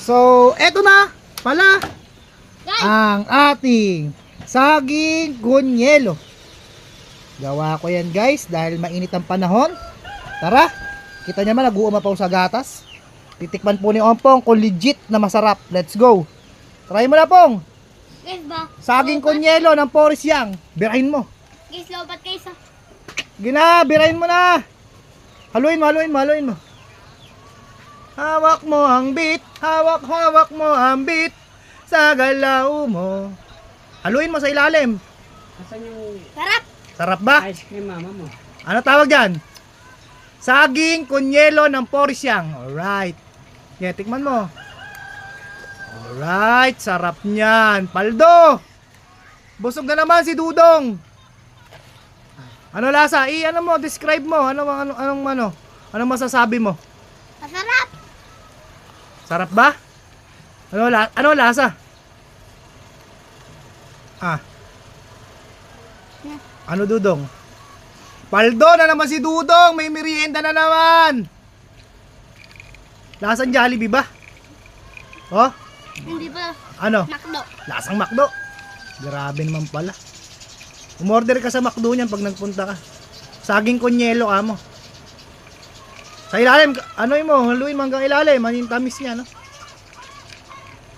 So, eto na pala Guys, ang ating saging kunyelo. Gawa ko yan guys dahil mainit ang panahon. Tara, kita niyo naman nag-uumapaw sa gatas. Titikman po ni Ompong kung legit na masarap. Let's go. Try mo na Pong. guys ba? Saging Lobat? kunyelo ng Forest Young. Birahin mo. Guys, lobat kayo sa... Gina, birahin mo na. Haluin mo, haluin mo, haluin mo. Hawak mo ang beat, hawak mo ang beat sa galaw mo. Haluin mo sa ilalim. Asan yung Sarap! Sarap ba? ice cream mama mo? Ano tawag dyan? Saging kunyelo ng Forest Young. Alright. Yeah, tikman mo. Alright, sarap niyan. Paldo! Busog na naman si Dudong. Ano lasa? Ano mo, describe mo. Anong masasabi mo? Masarap! Sarap ba? Ano lasa? Ano Dudong? Paldo na naman si Dudong. May merienda na naman. Lasang Jollibee ba? Oh? Hindi pa Ano? nakdo. Lasang McDo. Grabe naman pala. Umorder ka sa McDo niyan pag nagpunta ka. Saging kunyelo ka mo. Sa ilalim, haluin mo hanggang ilalim. Yung tamis niya, no?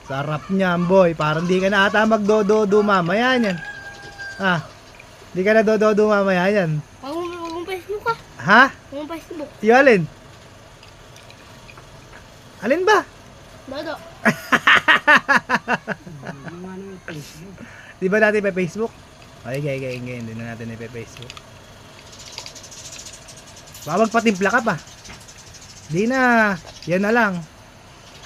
Sarap niyan, boy. Parang di ka na ata magdododo mamaya yan. Di ka na dododo mamaya yan. Huwag mong Facebook ka. Ha? Huwag mong Facebook. Yung alin? Alin ba? Dodo. Yung ano yung Facebook? Di ba natin pa Facebook? Okay, hindi na natin ipa-Facebook. Baka magpatimpla ka pa. Di na. Yan na lang.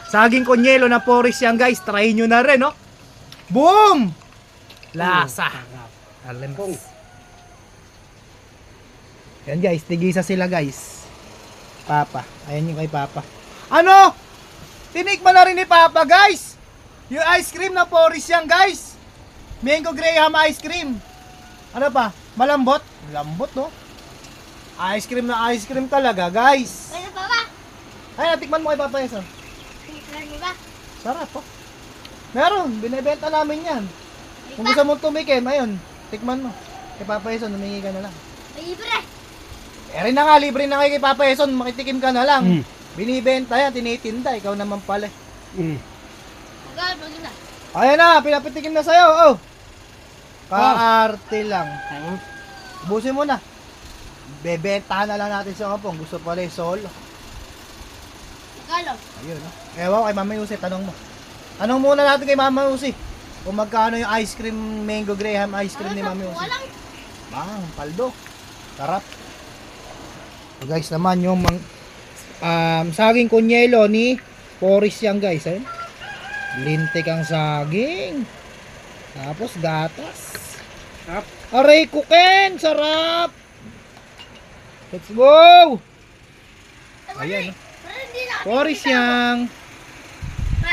Saging kunyelo na Forest Young guys. Try nyo na rin, no? Boom! Lasa. Sarap. Alam. Kung Yan guys, tigisa sila guys. Papa. Ayan yung kay Papa. Ano? Tinikman na rin ni Papa guys. Yung ice cream na Forest Young guys. Mango Graham ice cream. Ano pa? Malambot? Lambot, no? Ice cream na ice cream talaga guys. Pwede pa ba? Ay, natikman mo kay Papa Yeso. Tinikman mo ba? Sarap po. Meron, binebenta namin yan. Kung gusto mong tumikim, ayun, tikman mo. Kay Papa Yeso, humingi ka na lang. Libre! Eh rin na nga, libre na kayo kay Papa Yeson, makitikim ka na lang. Mm. Binibenta yan, tinitinda, ikaw naman pala. Magkano na? Ayan na, pinapitikim na sa'yo, oh. Kaarte lang. ano? Ubusin mo na. Bebenta na lang natin sa kapong, gusto pala yung solo. Magkano? Ayun, oh. Ewan ko kay Mama Yusi, tanong mo. Tanong muna natin kay Mama Yusi. Kung magkano yung ice cream, Mango Graham ice cream ni Mama Yusi. Walang. Paldo. Sarap. So guys naman yung saging kunyelo ni Forest Young guys. Ayun. Lintik ang saging. Tapos gatas. Sarap. Aray kuken! Sarap! Let's go! Ayan. Pero hindi na. Forest Young.